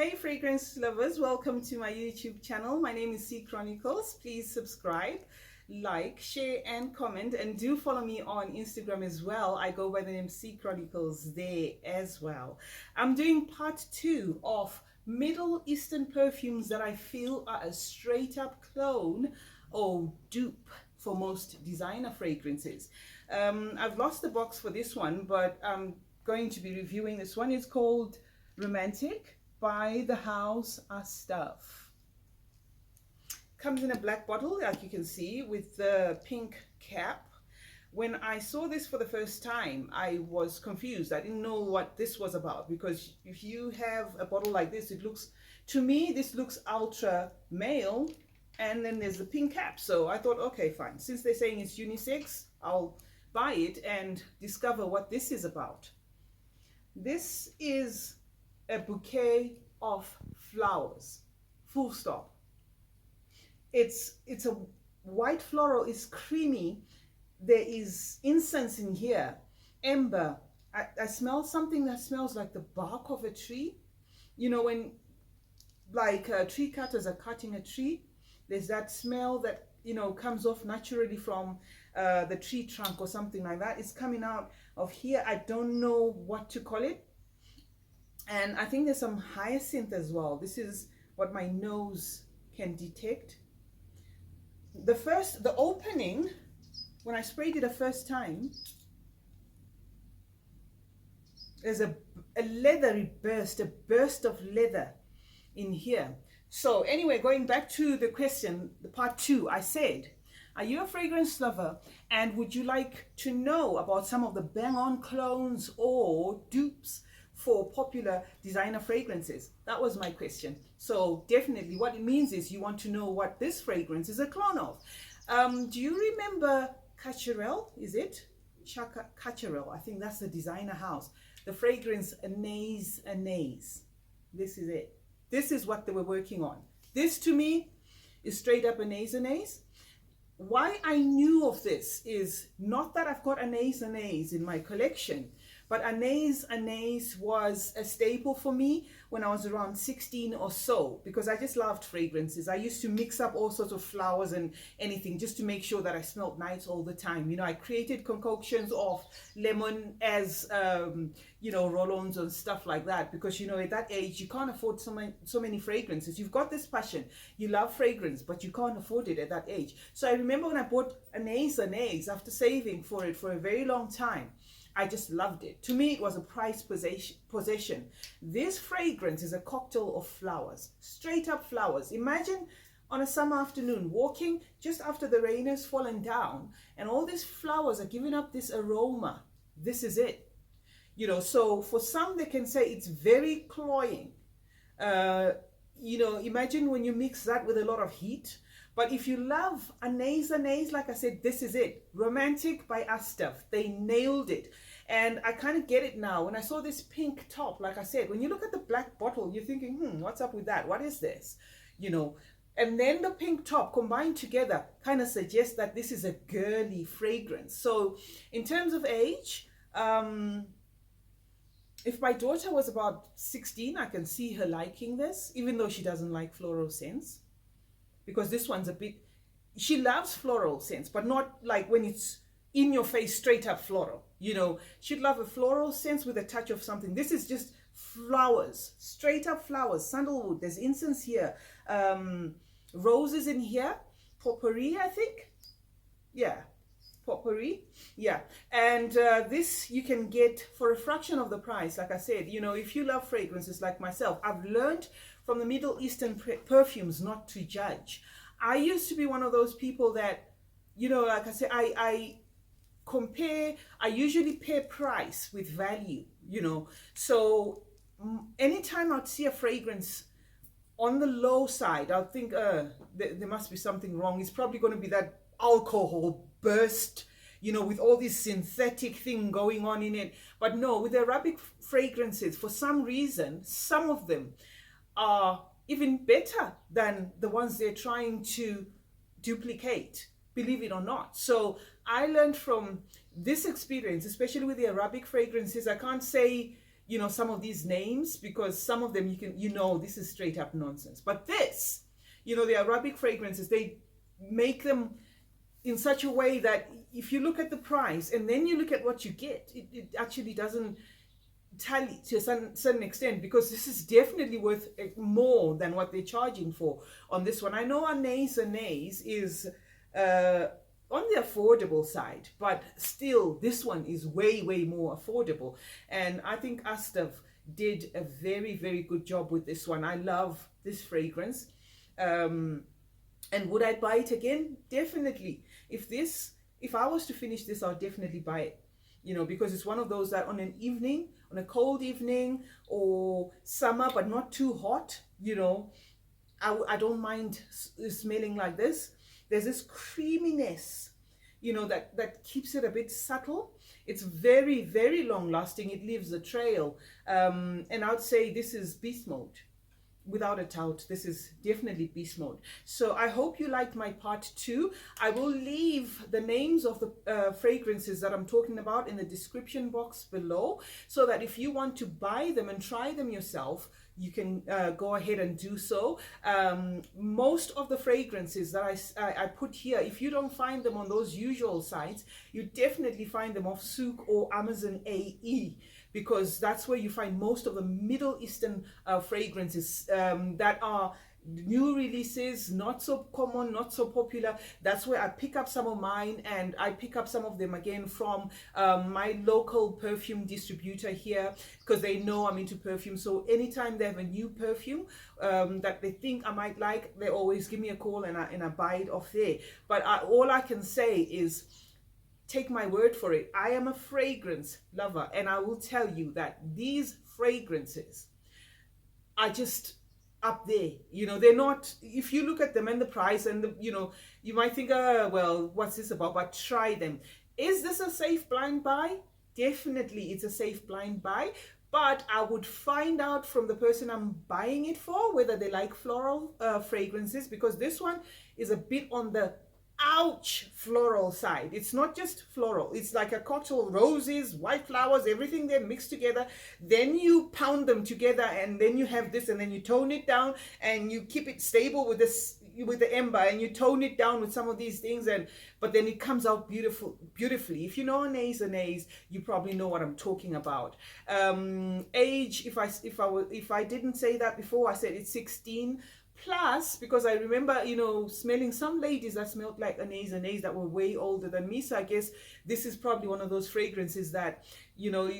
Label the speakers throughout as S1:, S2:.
S1: Hey fragrance lovers, welcome to my YouTube channel. My name is CeeChronicles. Please subscribe, like, share and comment, and do follow me on Instagram as well. I go by the name CeeChronicles there as well. I'm doing part 2 of Middle Eastern perfumes that I feel are a straight up clone or dupe for most designer fragrances. I've lost the box for this one, but I'm going to be reviewing this one. It's called Romantic by the house Asdaaf. Comes in a black bottle, like you can see, with the pink cap. When I saw this for the first time, I was confused. I didn't know what this was about, because if you have a bottle like this, it looks, to me, this looks ultra male, and then there's the pink cap. So I thought, okay, fine. Since they're saying it's unisex, I'll buy it and discover what this is about. This is a bouquet of flowers, full stop. It's a white floral, it's creamy. There is incense in here, amber. I smell something that smells like the bark of a tree. You know, when like tree cutters are cutting a tree, there's that smell that, you know, comes off naturally from the tree trunk or something like that. It's coming out of here. I don't know what to call it. And I think there's some hyacinth as well. This is what my nose can detect. The opening, when I sprayed it the first time, there's a leathery burst, a burst of leather in here. So anyway, going back to the question, the part 2, I said, are you a fragrance lover and would you like to know about some of the bang-on clones or dupes for popular designer fragrances? That was my question. So definitely what it means is you want to know what this fragrance is a clone of. Do you remember Cacharel? Is it? Cacharel, I think that's the designer house. The fragrance Anais Anais. This is it. This is what they were working on. This to me is straight up Anais Anais. Why I knew of this is not that I've got Anais Anais in my collection, but Anais Anais was a staple for me when I was around 16 or so, because I just loved fragrances. I used to mix up all sorts of flowers and anything just to make sure that I smelled nice all the time. You know, I created concoctions of lemon as, you know, roll-ons and stuff like that, because, you know, at that age, you can't afford so many fragrances. You've got this passion, you love fragrance, but you can't afford it at that age. So I remember when I bought Anais Anais, after saving for it for a very long time, I just loved it. To me, it was a prized possession. This fragrance is a cocktail of flowers, straight up flowers. Imagine on a summer afternoon, walking just after the rain has fallen down, and all these flowers are giving up this aroma. This is it. You know, so for some, they can say it's very cloying. You know, imagine when you mix that with a lot of heat. But if you love Anais Anais, like I said, this is it. Romantic by Asdaaf. They nailed it. And I kind of get it now. When I saw this pink top, like I said, when you look at the black bottle, you're thinking, what's up with that? What is this? You know, and then the pink top combined together kind of suggests that this is a girly fragrance. So in terms of age, if my daughter was about 16, I can see her liking this, even though she doesn't like floral scents. Because this one's a bit, she loves floral scents, but not like when it's in your face, straight up floral. You know, she'd love a floral scent with a touch of something. This is just flowers, straight up flowers, sandalwood, there's incense here, roses in here, potpourri, I think. Yeah, potpourri, yeah. And this you can get for a fraction of the price. Like I said, you know, if you love fragrances like myself, I've learned from the Middle Eastern perfumes not to judge. I used to be one of those people that, you know, like I said, I usually pair price with value, you know. So anytime I'd see a fragrance on the low side, I'll think, there must be something wrong. It's probably going to be that alcohol burst, you know, with all this synthetic thing going on in it. But no, with the Arabic fragrances, for some reason, some of them are even better than the ones they're trying to duplicate, believe it or not. So I learned from this experience, especially with the Arabic fragrances. I can't say, you know, some of these names, because some of them you can, you know, this is straight up nonsense. But this, you know, the Arabic fragrances, they make them in such a way that if you look at the price and then you look at what you get, it actually doesn't tally to a certain extent, because this is definitely worth more than what they're charging for on this one. I know Anais is on the affordable side, but still this one is way more affordable, and I think Asdaaf did a very good job with this one. I love this fragrance, and would I buy it again? Definitely. If I was to finish this, I'll definitely buy it, you know, because it's one of those that on an evening, on a cold evening or summer but not too hot, you know, I don't mind smelling like this. There's this creaminess, you know, that keeps it a bit subtle. It's very long lasting. It leaves a trail, and I would say this is beast mode. Without a doubt, this is definitely beast mode. So I hope you liked my part 2. I will leave the names of the fragrances that I'm talking about in the description box below, so that if you want to buy them and try them yourself, you can go ahead and do so. Most of the fragrances that I put here, if you don't find them on those usual sites, you definitely find them off Souk or Amazon AE, because that's where you find most of the Middle Eastern fragrances that are new releases, not so common, not so popular. That's where I pick up some of mine, and I pick up some of them again from my local perfume distributor here, because they know I'm into perfume. So anytime they have a new perfume that they think I might like, they always give me a call, and I buy it off there. But all I can say is, take my word for it, I am a fragrance lover, and I will tell you that these fragrances are just up there. You know, they're not, if you look at them and the price and the, you know, you might think, well, what's this about? But try them. Is this a safe blind buy? Definitely it's a safe blind buy, but I would find out from the person I'm buying it for whether they like floral fragrances, because this one is a bit on the ouch floral side. It's not just floral, it's like a cocktail, roses, white flowers, everything there mixed together. Then you pound them together, and then you have this, and then you tone it down and you keep it stable with this, with the ember, and you tone it down with some of these things, and but then it comes out beautifully. If you know Anais, you probably know what I'm talking about. Age, if I didn't say that before, I said it's 16 plus, because I remember, you know, smelling some ladies that smelled like Anais that were way older than me. So I guess this is probably one of those fragrances that, you know,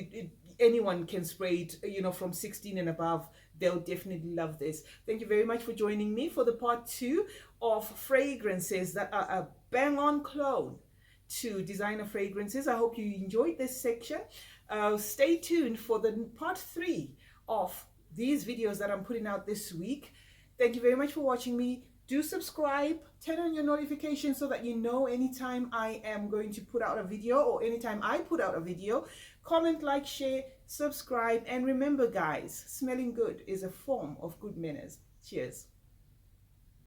S1: anyone can spray it, you know, from 16 and above. They'll definitely love this. Thank you very much for joining me for the part 2 of fragrances that are a bang on clone to designer fragrances. I hope you enjoyed this section. Stay tuned for the part 3 of these videos that I'm putting out this week. Thank you very much for watching me. Do subscribe, turn on your notifications so that you know anytime I am going to put out a video, or anytime I put out a video. Comment, like, share, subscribe, and remember guys, smelling good is a form of good manners. Cheers.